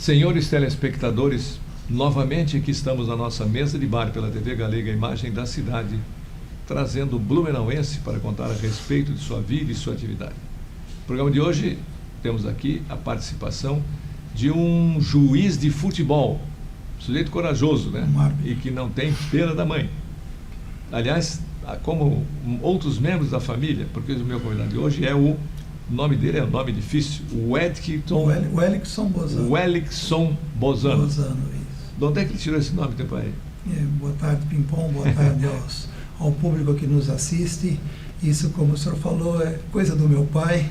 Senhores telespectadores, novamente aqui estamos na nossa mesa de bar pela TV Galega Imagem da Cidade, trazendo o blumenauense para contar a respeito de sua vida e sua atividade. No programa de hoje, temos aqui a participação de um juiz de futebol, sujeito corajoso, né? E que não tem pena da mãe. Aliás, como outros membros da família, porque o meu convidado de hoje é o nome dele é um nome difícil, Wellington Bozano. Wellington Bozano. Isso. De onde é que ele tirou esse nome, tempo aí? Boa tarde, Pimpom, boa tarde ao público que nos assiste. Isso, como o senhor falou, é coisa do meu pai.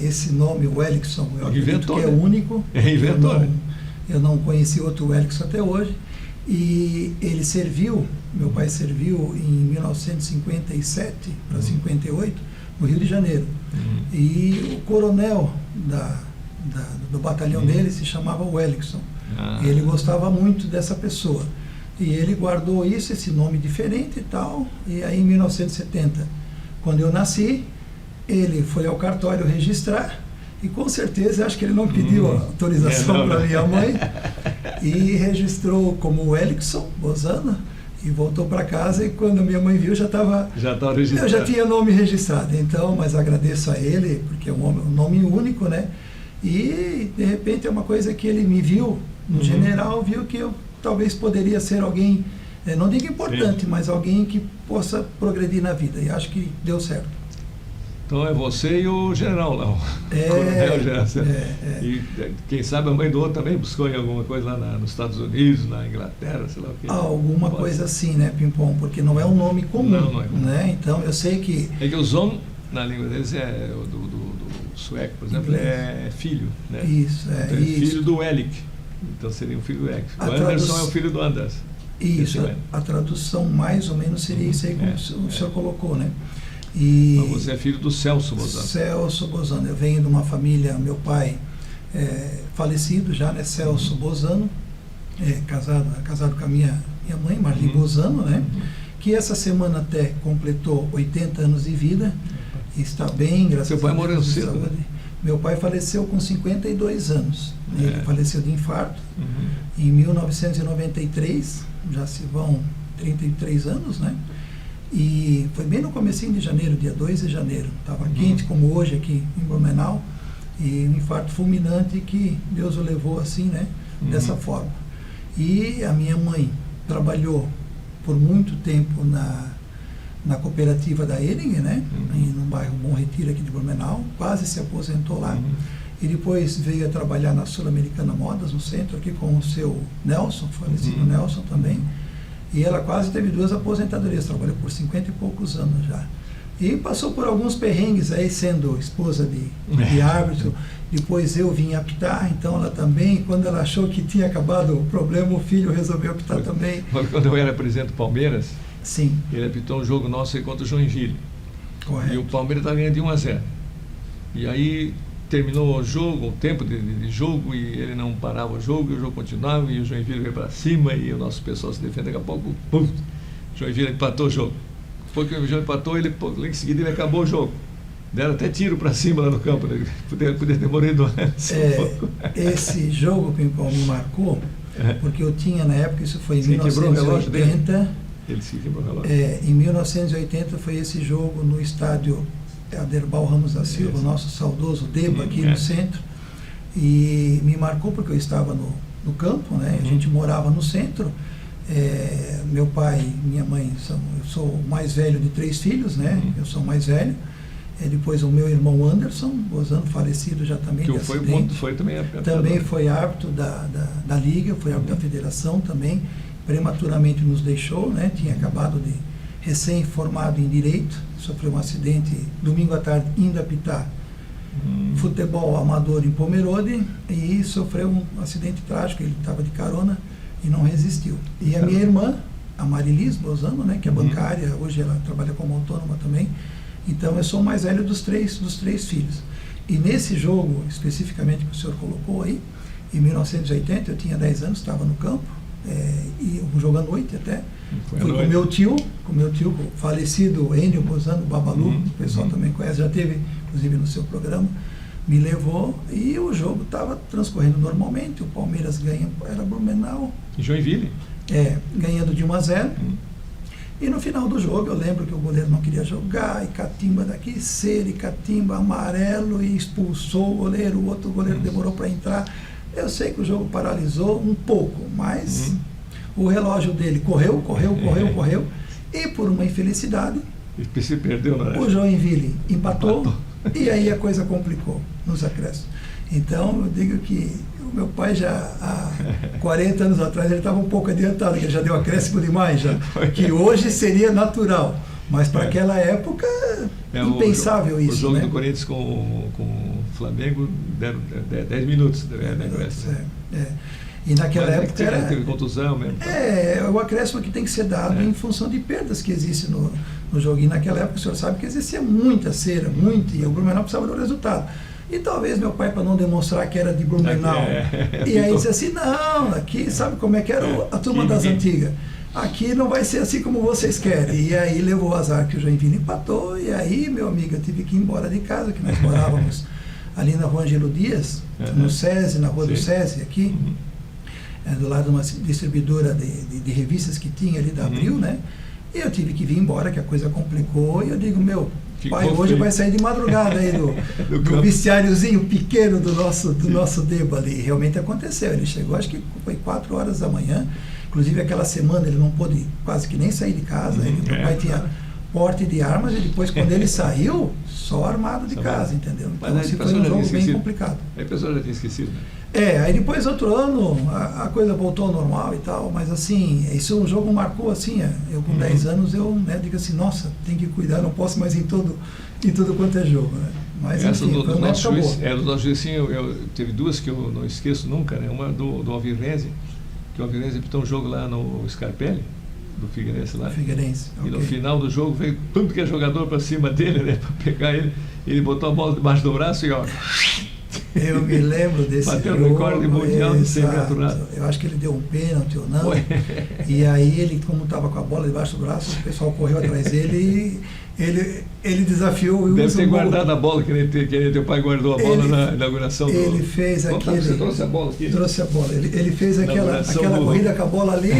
Esse nome, Wellington, eu acredito que é único. Inventor. Eu não conheci outro Wellington até hoje. E ele serviu, meu pai serviu em 1957 para 58, no Rio de Janeiro. E o coronel do batalhão dele se chamava Wellington. E ele gostava muito dessa pessoa. E ele guardou esse nome diferente e tal. E aí, em 1970, quando eu nasci, ele foi ao cartório registrar. E com certeza, acho que ele não pediu autorização para minha mãe. E registrou como Wellington Bozano. E voltou para casa, e quando minha mãe viu, já estava registrado. Eu já tinha nome registrado, então, mas agradeço a ele, porque é um nome único, né? E, de repente, é uma coisa que ele me viu, no general, viu que eu talvez poderia ser alguém, não digo importante, mas alguém que possa progredir na vida, e acho que deu certo. Então é você e o general lá, o coronel general. E quem sabe a mãe do outro também buscou em alguma coisa lá nos Estados Unidos, na Inglaterra, sei lá o que. Alguma coisa assim, né, Pimpom? Porque não é um nome comum, não é comum, né? Então eu sei que... É que o Zon, na língua deles, do sueco, por exemplo, é filho, né? Isso, então, é filho do Elik. Então seria um filho do Elik. O Anderson é o filho do Anders. Isso, a tradução mais ou menos seria isso aí, como o senhor colocou, né? E então você é filho do Celso Bozano. Celso Bozano. Eu venho de uma família, meu pai falecido já, né? Celso Bozano, casado com a minha mãe, Marli Bozano, né? Que essa semana até completou 80 anos de vida. E está bem, graças a Deus. Seu pai morreu cedo, né? Meu pai faleceu com 52 anos. Ele faleceu de infarto. Em 1993, já se vão 33 anos, né? E foi bem no comecinho de janeiro, dia 2 de janeiro. Estava quente como hoje aqui em Blumenau. E um infarto fulminante que Deus o levou assim, né? Dessa forma. E a minha mãe trabalhou por muito tempo na cooperativa da Hering, né? No bairro Bom Retiro aqui de Blumenau. Quase se aposentou lá. E depois veio a trabalhar na Sul-Americana Modas, no centro, aqui com o seu Nelson, falecido Nelson também. E ela quase teve 2 aposentadorias, trabalhou por 50 e poucos anos já. E passou por alguns perrengues aí, sendo esposa de árbitro. Depois eu vim apitar, então ela também, quando ela achou que tinha acabado o problema, o filho resolveu apitar também. Quando eu era presidente do Palmeiras, sim, ele apitou um jogo nosso aí contra o Joinville. Correto. E o Palmeiras estava ganhando de 1-0. E aí terminou o jogo, o tempo de jogo, e ele não parava o jogo, e o jogo continuava, e o Joinville veio para cima, e o nosso pessoal se defende. Daqui a pouco, o Joinville empatou o jogo. Depois que o Joinville empatou, em seguida ele acabou o jogo. Deram até tiro para cima lá no campo, né? Podia ter morrido antes. Esse jogo, Pimpão, me marcou, porque eu tinha na época, isso foi em 1980. Ele se quebrou o relógio. Em 1980 foi esse jogo no estádio Aderbal Ramos da Silva, o nosso saudoso Deba, aqui no centro. E me marcou porque eu estava no campo, né? A gente morava no centro. Meu pai e minha mãe, eu sou o mais velho de 3 filhos, né? Eu sou o mais velho. Depois o meu irmão Anderson Bozano, falecido já também de acidente. Também foi árbitro da Liga, foi árbitro da Federação também. Prematuramente nos deixou, né? Tinha acabado de recém-formado em Direito, sofreu um acidente domingo à tarde indo apitar futebol amador em Pomerode e sofreu um acidente trágico. Ele estava de carona e não resistiu. E a minha irmã, a Marilis Bozano, né, que é bancária, hoje ela trabalha como autônoma também. Então eu sou o mais velho dos três filhos. E nesse jogo, especificamente que o senhor colocou aí, em 1980, eu tinha 10 anos, estava no campo, e jogando à noite até. Fui com meu tio, o falecido Enio Bozano, Babalu, o pessoal também conhece, já teve, inclusive, no seu programa. me levou e o jogo estava transcorrendo normalmente. O Palmeiras ganha, era Blumenau. Em Joinville? Ganhando de 1-0. E no final do jogo eu lembro que o goleiro não queria jogar, e catimba daqui, cera, e catimba amarelo, e expulsou o goleiro, o outro goleiro demorou para entrar. Eu sei que o jogo paralisou um pouco, mas o relógio dele correu, e por uma infelicidade, se perdeu, o Joinville empatou, e aí a coisa complicou nos acréscimos. Então eu digo que o meu pai já há 40 anos atrás ele estava um pouco adiantado, que ele já deu acréscimo demais, já, que hoje seria natural, mas para aquela época impensável isso. O jogo, né? do Corinthians com o Flamengo deram 10 minutos. E naquela época teve contusão mesmo. O acréscimo que tem que ser dado em função de perdas que existem no jogo. E naquela época o senhor sabe que existia muita cera, e o Blumenau precisava do resultado. E talvez meu pai, para não demonstrar que era de Blumenau, e aí disse assim, não, aqui sabe como é que era a turma das antigas, aqui não vai ser assim como vocês querem. E aí levou o azar que o Joinville empatou, e aí, meu amigo, eu tive que ir embora de casa, que nós morávamos ali na Rua Angelo Dias, no SESI, na Rua do SESI, aqui, do lado de uma distribuidora de revistas que tinha ali da Abril, né? E eu tive que vir embora, que a coisa complicou, e eu digo, meu pai hoje vai sair de madrugada aí do vestiáriozinho pequeno do nosso Deba ali. E realmente aconteceu, ele chegou, acho que foi 4 horas da manhã, inclusive aquela semana ele não pôde quase que nem sair de casa, meu pai tinha porte de armas, e depois quando ele saiu, só armado de casa, entendeu? Então assim, foi um jogo bem complicado. Aí a pessoa já tinha esquecido, né? Aí depois outro ano a coisa voltou ao normal e tal, mas assim, isso um jogo marcou assim, eu com 10 anos eu digo assim, nossa, tem que cuidar, não posso mais em tudo quanto é jogo, né? Mas enfim, foi uma época boa. Do nosso juiz, assim, teve duas que eu não esqueço nunca, né? Uma do Alvirense, que o Alvirense apitou um jogo lá no Scarpelli, do Figueirense lá. E no final do jogo veio tudo que é jogador para cima dele, né? Para pegar ele botou a bola debaixo do braço e eu me lembro desse bateu jogo. Bateu o recorde mundial de 100 metros. Eu acho que ele deu um pênalti ou não. E aí ele, como estava com a bola debaixo do braço, o pessoal correu atrás dele e ele desafiou o Deve ter guardado a bola, que nem teu pai guardou a bola na inauguração do... Ele fez aquele... Você trouxe a bola aqui? Trouxe a bola. Ele fez aquela corrida com a bola ali,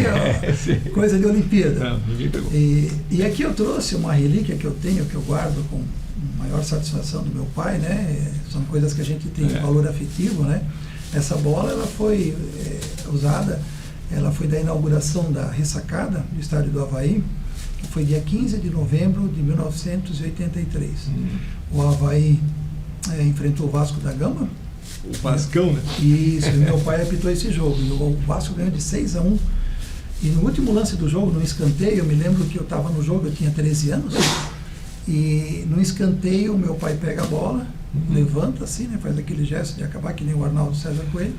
coisa de Olimpíada. Não, ninguém pegou. E aqui eu trouxe uma relíquia que eu tenho, que eu guardo com maior satisfação do meu pai, né? São coisas que a gente tem valor afetivo, né? Essa bola, ela foi usada, ela foi da inauguração da ressacada do estádio do Avaí, que foi dia 15 de novembro de 1983. O Avaí enfrentou o Vasco da Gama. O Vascão, né? Isso, e meu pai apitou esse jogo. E o Vasco ganhou de 6-1. E no último lance do jogo, no escanteio, eu me lembro que eu estava no jogo, eu tinha 13 anos, e no escanteio meu pai pega a bola, levanta assim, né, faz aquele gesto de acabar que nem o Arnaldo César Coelho,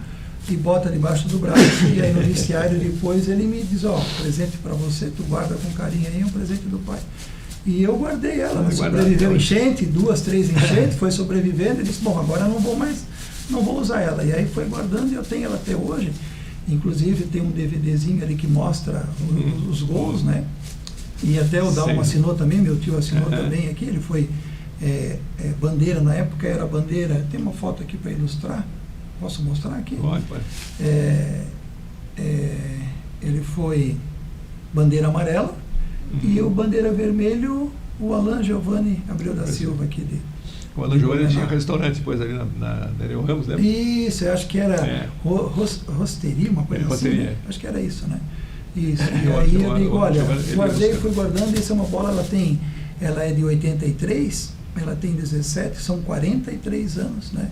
e bota debaixo do braço, e aí no vestiário depois ele me diz, presente para você, tu guarda com carinho aí, é um presente do pai. E eu guardei ela, sobreviveu enchente, 2, 3 enchentes, foi sobrevivendo, e disse, bom, agora não vou usar ela. E aí foi guardando, e eu tenho ela até hoje, inclusive tem um DVDzinho ali que mostra os gols, né? E até o Dalmo assinou também, meu tio assinou também aqui, ele foi bandeira, na época era bandeira, tem uma foto aqui para ilustrar, posso mostrar aqui? Pode. Ele foi bandeira amarela, e o bandeira vermelho, o Alan Giovanni Abreu da Silva aqui de... O Alan Giovanni tinha um restaurante depois ali na Nereu Ramos, né? Isso, eu acho que era rosteria, uma coisa assim, né? Acho que era isso, né? Isso, e aí eu digo, olha, fui guardando, essa é uma bola, ela é de 83, ela tem 17, são 43 anos, né?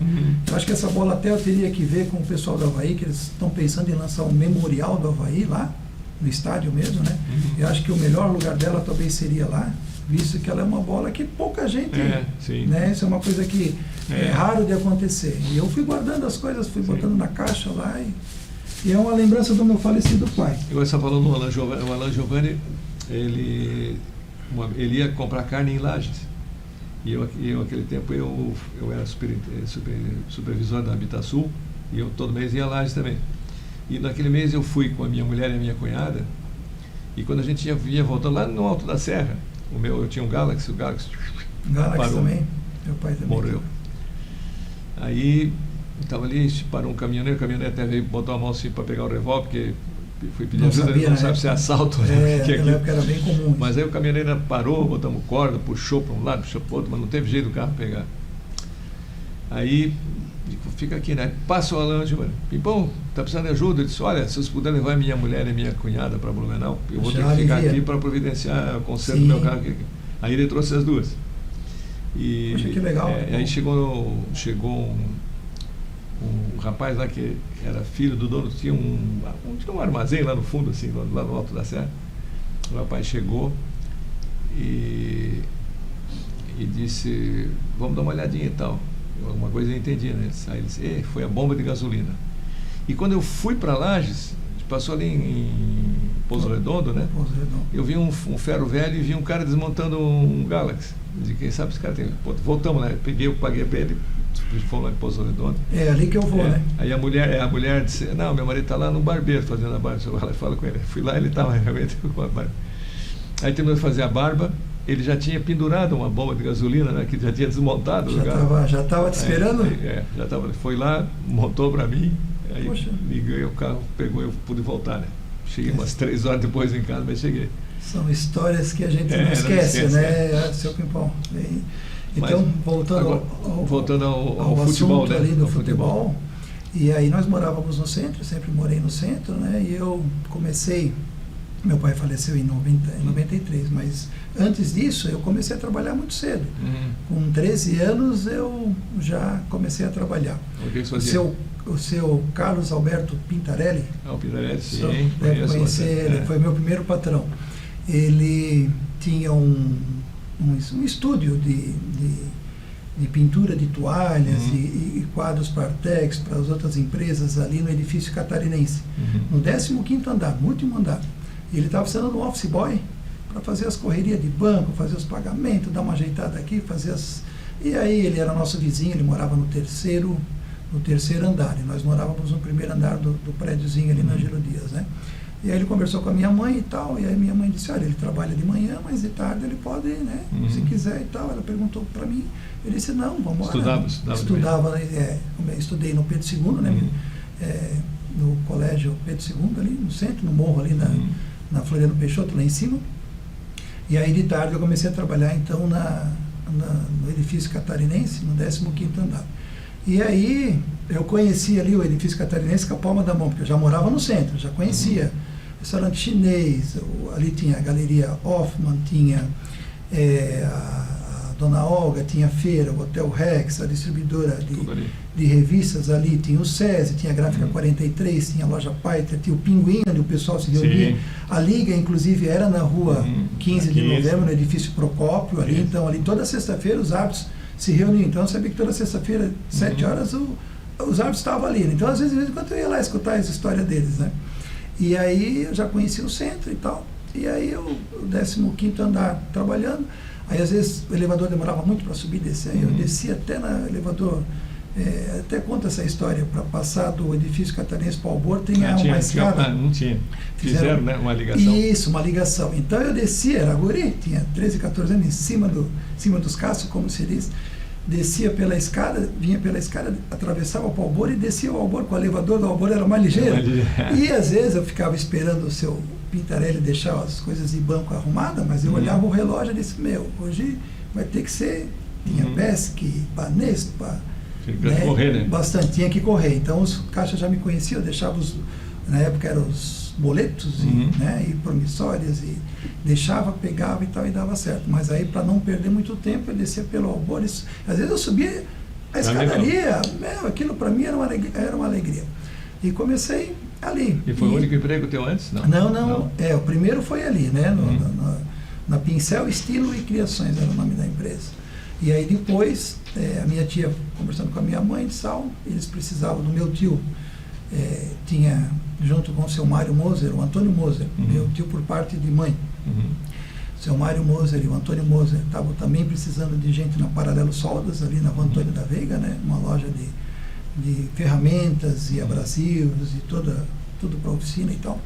Eu acho que essa bola até eu teria que ver com o pessoal do Avaí, que eles estão pensando em lançar um memorial do Avaí lá, no estádio mesmo, né? Eu acho que o melhor lugar dela talvez seria lá, visto que ela é uma bola que pouca gente, né? Isso é uma coisa que é raro de acontecer. E eu fui guardando as coisas, fui botando na caixa lá e é uma lembrança do meu falecido pai. Agora você está falando do Alan Giovanni. O Alan Giovanni, ele ia comprar carne em Lages. E eu naquele tempo, eu era supervisor da Habitasul, e eu todo mês ia a Lages também. E naquele mês eu fui com a minha mulher e a minha cunhada, e quando a gente ia voltando lá no Alto da Serra, eu tinha um Galaxy, o Galaxy parou, também, meu pai também. Morreu. Aí estava ali, parou um caminhoneiro, o caminhoneiro até veio botar a mão assim para pegar o revólver, porque fui pedir ajuda, ele não sabe se é assalto, né? Naquela época era bem comum. Mas aí o caminhoneiro parou, botamos corda, puxou para um lado, puxou para o outro, mas não teve jeito do carro pegar. Aí, fica aqui, né? Passa o Alan, Pimpão, tá precisando de ajuda? Eu disse, olha, se vocês puderem levar minha mulher e minha cunhada para Blumenau, eu vou ter que ficar aqui para providenciar o conserto do meu carro. Aí ele trouxe as duas. E, poxa, que legal. Aí chegou um rapaz lá que era filho do dono, tinha um armazém lá no fundo, assim, lá no alto da serra. O rapaz chegou e disse, vamos dar uma olhadinha e tal. Alguma coisa eu entendi, né? Aí ele disse, foi a bomba de gasolina. E quando eu fui para Lages, passou ali em Pouso Redondo, né? Pouso Redondo. Eu vi um ferro velho e vi um cara desmontando um Galaxy. De quem sabe esse cara tem. Pô, voltamos, né? Eu paguei para ele, fomos lá em Pouso Redondo. É ali que eu vou, né? Aí a mulher disse, não, meu marido está lá no barbeiro fazendo a barba. Eu falo com ele. Fui lá, ele estava realmente com a barba. Aí terminou de fazer a barba. Ele já tinha pendurado uma bomba de gasolina, né, que já tinha desmontado. Já estava te esperando? Já estava. Foi lá, montou para mim, aí liguei o carro, pegou, eu pude voltar, né? Cheguei umas 3 horas depois em casa, mas cheguei. São histórias que a gente não esquece, né, seu Pimpão? Então, voltando ao futebol, né? Ali do futebol. E aí nós morávamos no centro, sempre morei no centro, né? E eu comecei. Meu pai faleceu em 93, mas antes disso eu comecei a trabalhar muito cedo. Com 13 anos eu já comecei a trabalhar. O que você fazia? O seu Carlos Alberto Pintarelli. O Pintarelli, sim. Deve conhecer, ele foi meu primeiro patrão. Ele tinha um estúdio de pintura de toalhas e quadros para Artex, para as outras empresas ali no edifício catarinense. No 15º andar, no último andar. E ele estava sendo um office boy para fazer as correrias de banco, fazer os pagamentos, dar uma ajeitada aqui, fazer as... E aí ele era nosso vizinho, ele morava no terceiro andar, e nós morávamos no primeiro andar do prédiozinho ali na Angelo Dias, né? E aí ele conversou com a minha mãe e tal, e aí minha mãe disse, olha, ele trabalha de manhã, mas de tarde ele pode, né, se quiser e tal. Ela perguntou para mim, ele disse, não, vamos embora. Estudava, estudei no Pedro II, né, no colégio Pedro II, ali no centro, no morro ali na Floriano Peixoto, lá em cima. E aí de tarde eu comecei a trabalhar então no edifício catarinense, no 15º andar. E aí eu conheci ali o edifício catarinense com a palma da mão, porque eu já morava no centro, já conhecia restaurante chinês, ali tinha a Galeria Hoffman, tinha a Dona Olga, tinha a feira, o Hotel Rex, a distribuidora de revistas ali, tinha o SESI, tinha a Gráfica 43, tinha a Loja Paiter, tinha o Pinguim, onde o pessoal se reunia. Sim. A Liga, inclusive, era na rua 15 de novembro, no edifício Procópio, ali. Então, ali toda sexta-feira os árbitros se reuniam. Então, eu sabia que toda sexta-feira, 7 horas, os árbitros estavam ali. Então, às vezes, eu ia lá escutar as histórias deles, né? E aí, eu já conhecia o centro e tal. E aí, o 15º andar trabalhando. Aí, às vezes, o elevador demorava muito para subir e descer. Aí eu descia até no elevador, até conta essa história, para passar do edifício catarinense para o Albor, tem uma escada. Não tinha. Fizeram, né, uma ligação. Isso, uma ligação. Então, eu descia, era guri, tinha 13, 14 anos, em cima dos caços, como se diz. Descia pela escada, vinha pela escada, atravessava para o Albor e descia o Albor, com o elevador do Albor era mais ligeiro. E às vezes eu ficava esperando o seu Pintarelli deixar as coisas de banco arrumadas, mas eu olhava o relógio e disse, hoje vai ter que ser, tinha Pesque, Banespa, correr, né? Bastante, tinha que correr. Então os caixas já me conheciam, eu deixava na época eram os boletos e promissórias, e deixava, pegava e tal, e dava certo. Mas aí, para não perder muito tempo, eu descia pelo Albor. Às vezes eu subia a escadaria, aquilo para mim era uma alegria. E comecei ali. E foi o único emprego teu antes? Não. O primeiro foi ali, né? Na Pincel Estilo e Criações era o nome da empresa. E aí depois, a minha tia, conversando com a minha mãe, disse, eles precisavam do meu tio. Tinha, junto com o seu Mário Moser, o Antônio Moser, meu tio por parte de mãe. O seu Mário Moser e o Antônio Moser estavam também precisando de gente na Paralelo Soldas, ali na Rua Antônio da Veiga, né? Uma loja de ferramentas e abrasivos e tudo para oficina e tal.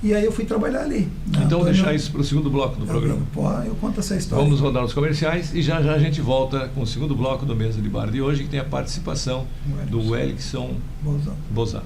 E aí eu fui trabalhar ali. Então deixar isso para o segundo bloco do programa. Eu conto essa história. Vamos rodar os comerciais e já a gente volta com o segundo bloco do Mesa de Bar de hoje, que tem a participação do Wellingson Bozan.